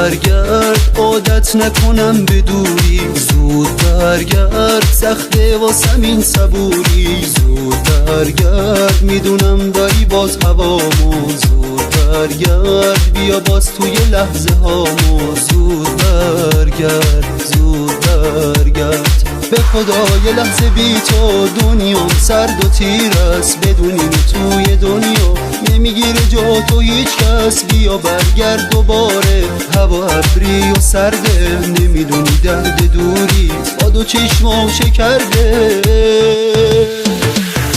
برگرد عادت نکنم به دوری، زود برگرد سخته واسم این صبوری، زود برگرد میدونم داری باز هوامو، زود برگرد بیا باز توی لحظه هامو، زود برگرد زود برگرد به خدا یه لحظه بی تو دنیام سرد و تیر است، بدونی توی دنیا نمیگیره جا تو هیچ کس، بیا برگرد دوباره هوا ابری و سرده، نمیدونی درد دوری با دو چشمام شکرده،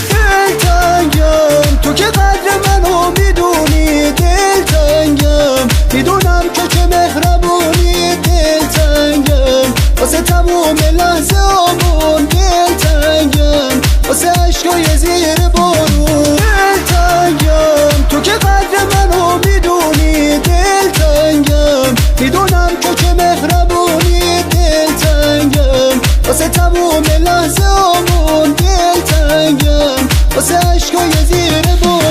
دلتنگم تو که قدر منو میدونی، دلتنگم میدونم که چه مهربونی، دلتنگم واسه تموم لحظه آمون، دلتنگم واسه عشقای زیر بارون، دلتنگم تو که قدر منو میدونی، دلتنگم میدونم که چه مهربونی، دلتنگم واسه تموم لحظه آمون، دلتنگم واسه عشقای زیر بارون.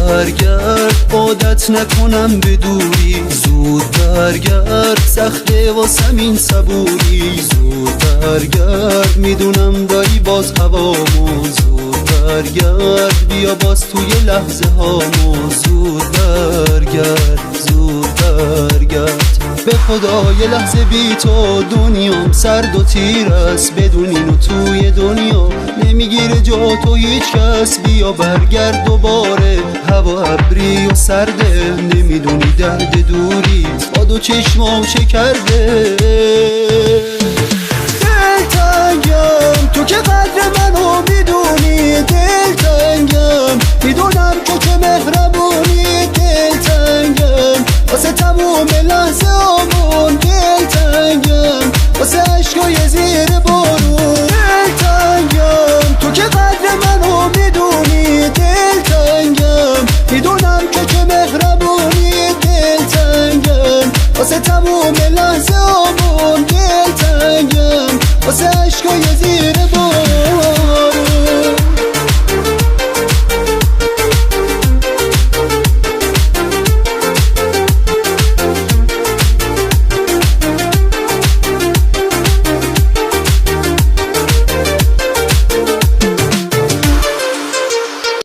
برگرد عادت نکنم به دوری، زود برگرد سخته واسم این صبوری، زود برگرد میدونم داری باز هوامو، زود برگرد بیا باز توی لحظه هامو، زود برگرد زود برگرد به خدا یه لحظه بی تو دنیام سرد و تیر است، بدونین و توی دنیا نمیگیره جا تو هیچ کس، بیا برگرد دوباره هوا ابری و سرده، نمیدونی درد دوری با دو چشمام شکرده، دلتنگم تو که قدر منو میدونی، دلتنگم میدونم که چه مهربونی، دلتنگم واسه تموم لحظه آمون، دلتنگم واسه عشقای زیر بارون، دلتنگم تو که قدر منو میدونی، دلتنگم میدونم که چه مهربونی، دلتنگم واسه تموم لحظه آمون، دلتنگم واسه عشقای زیر بارون.